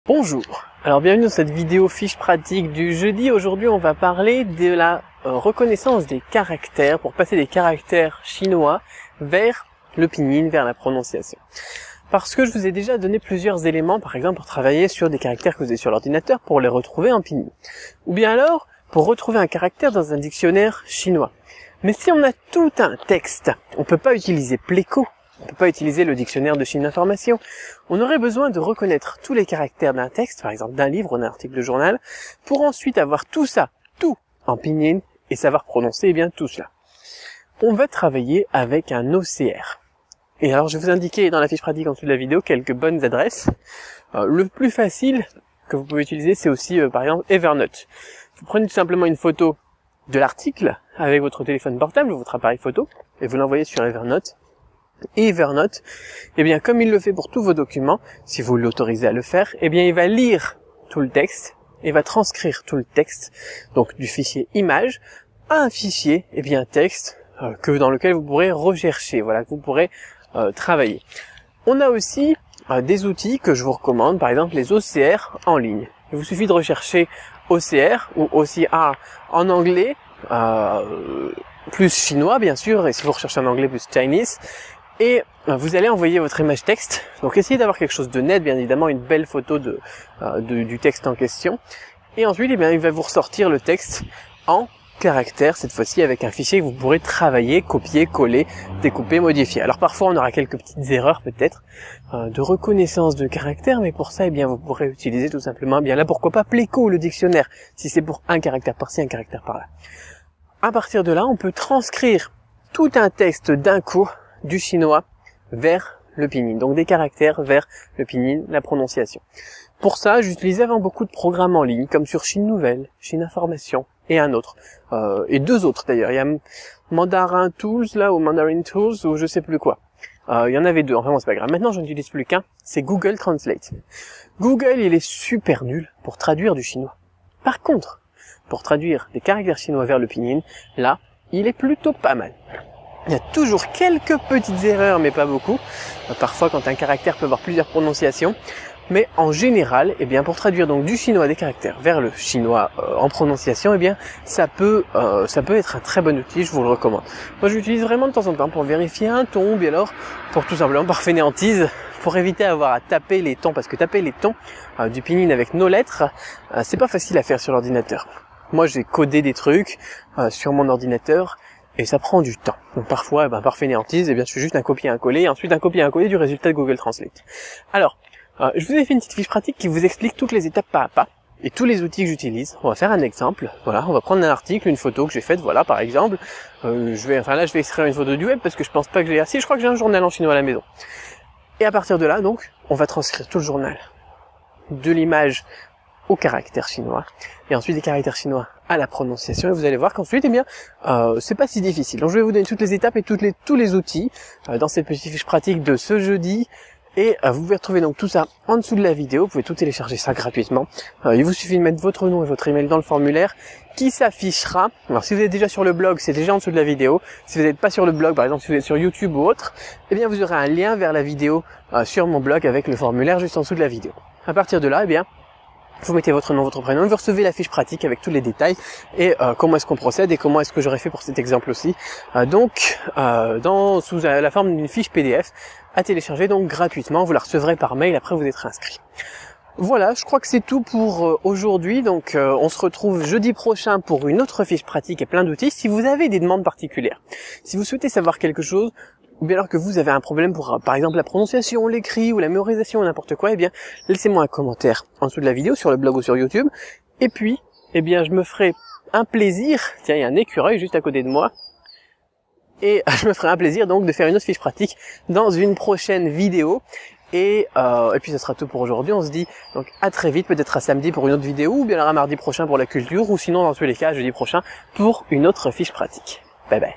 Bonjour, alors bienvenue dans cette vidéo fiche pratique du jeudi. Aujourd'hui on va parler de la reconnaissance des caractères pour passer des caractères chinois vers le pinyin, vers la prononciation. Parce que je vous ai déjà donné plusieurs éléments, par exemple pour travailler sur des caractères que vous avez sur l'ordinateur pour les retrouver en pinyin. Ou bien alors pour retrouver un caractère dans un dictionnaire chinois. Mais si on a tout un texte, on ne peut pas utiliser Pleco. On ne peut pas utiliser le dictionnaire de Chine d'information. On aurait besoin de reconnaître tous les caractères d'un texte, par exemple d'un livre ou d'un article de journal, pour ensuite avoir tout ça, tout en pinyin, et savoir prononcer bien tout cela. On va travailler avec un OCR. Et alors je vais vous indiquer dans la fiche pratique en dessous de la vidéo quelques bonnes adresses. Le plus facile que vous pouvez utiliser, c'est aussi par exemple Evernote. Vous prenez tout simplement une photo de l'article avec votre téléphone portable ou votre appareil photo, et vous l'envoyez sur Evernote. Et Evernote, eh bien, comme il le fait pour tous vos documents, si vous l'autorisez à le faire, eh bien, il va lire tout le texte et va transcrire tout le texte, donc du fichier image à un fichier, eh bien, texte dans lequel vous pourrez rechercher, voilà, que vous pourrez travailler. On a aussi des outils que je vous recommande, par exemple les OCR en ligne. Il vous suffit de rechercher OCR ou OCR en anglais, plus chinois bien sûr, et si vous recherchez en anglais plus Chinese. Et vous allez envoyer votre image texte. Donc essayez d'avoir quelque chose de net, bien évidemment, une belle photo du texte en question. Et ensuite, eh bien, il va vous ressortir le texte en caractères, cette fois-ci avec un fichier que vous pourrez travailler, copier, coller, découper, modifier. Alors parfois, on aura quelques petites erreurs peut-être de reconnaissance de caractères, mais pour ça, eh bien, vous pourrez utiliser tout simplement, bien là, pourquoi pas Pleco, le dictionnaire, si c'est pour un caractère par-ci, un caractère par-là. À partir de là, on peut transcrire tout un texte d'un coup du chinois vers le pinyin, donc des caractères vers le pinyin, la prononciation. Pour ça, j'utilisais avant beaucoup de programmes en ligne, comme sur Chine Nouvelle, Chine Information et un autre, et deux autres d'ailleurs. Il y a Mandarin Tools là, ou Mandarin Tools, ou je sais plus quoi. Il y en avait deux, enfin bon, c'est pas grave. Maintenant, je n'utilise plus qu'un, c'est Google Translate. Google, il est super nul pour traduire du chinois. Par contre, pour traduire des caractères chinois vers le pinyin, là, il est plutôt pas mal. Il y a toujours quelques petites erreurs, mais pas beaucoup. Parfois, quand un caractère peut avoir plusieurs prononciations. Mais en général, eh bien, pour traduire donc du chinois des caractères vers le chinois en prononciation, eh bien, ça peut être un très bon outil, je vous le recommande. Moi, je l'utilise vraiment de temps en temps pour vérifier un ton, ou bien alors pour tout simplement par fainéantise, pour éviter d'avoir à taper les tons, parce que taper les tons du pinyin avec nos lettres, c'est pas facile à faire sur l'ordinateur. Moi, j'ai codé des trucs sur mon ordinateur, et ça prend du temps. Donc parfois, par fainéantise, eh bien, je fais juste un copier un coller, et ensuite un copier un coller du résultat de Google Translate. Alors, je vous ai fait une petite fiche pratique qui vous explique toutes les étapes pas à pas, et tous les outils que j'utilise. On va faire un exemple. Voilà, on va prendre un article, une photo que j'ai faite, voilà, par exemple. Je vais extraire une photo du web, parce que je pense pas que j'ai assez. Je crois que j'ai un journal en chinois à la maison. Et à partir de là, donc, on va transcrire tout le journal. De l'image au caractère chinois, et ensuite des caractères chinois à la prononciation, et vous allez voir qu'ensuite, eh bien, c'est pas si difficile. Donc je vais vous donner toutes les étapes et tous les outils dans cette petite fiche pratique de ce jeudi, et vous pouvez retrouver donc tout ça en dessous de la vidéo. Vous pouvez tout télécharger ça gratuitement. Il vous suffit de mettre votre nom et votre email dans le formulaire qui s'affichera. Alors si vous êtes déjà sur le blog, c'est déjà en dessous de la vidéo. Si vous n'êtes pas sur le blog, par exemple si vous êtes sur YouTube ou autre, eh bien vous aurez un lien vers la vidéo sur mon blog avec le formulaire juste en dessous de la vidéo. À partir de là, eh bien, vous mettez votre nom, votre prénom, et vous recevez la fiche pratique avec tous les détails et comment est-ce qu'on procède et comment est-ce que j'aurais fait pour cet exemple aussi. Sous la forme d'une fiche PDF à télécharger donc gratuitement. Vous la recevrez par mail après vous être inscrit. Voilà, je crois que c'est tout pour aujourd'hui. Donc on se retrouve jeudi prochain pour une autre fiche pratique et plein d'outils. Si vous avez des demandes particulières, si vous souhaitez savoir quelque chose, ou bien alors que vous avez un problème pour, par exemple, la prononciation, l'écrit ou la mémorisation ou n'importe quoi, eh bien, laissez-moi un commentaire en dessous de la vidéo sur le blog ou sur YouTube. Et puis, eh bien, je me ferai un plaisir. Tiens, il y a un écureuil juste à côté de moi. Et je me ferai un plaisir donc de faire une autre fiche pratique dans une prochaine vidéo. Et puis ça sera tout pour aujourd'hui. On se dit donc à très vite, peut-être à samedi pour une autre vidéo, ou bien alors à mardi prochain pour la culture, ou sinon dans tous les cas jeudi prochain pour une autre fiche pratique. Bye bye.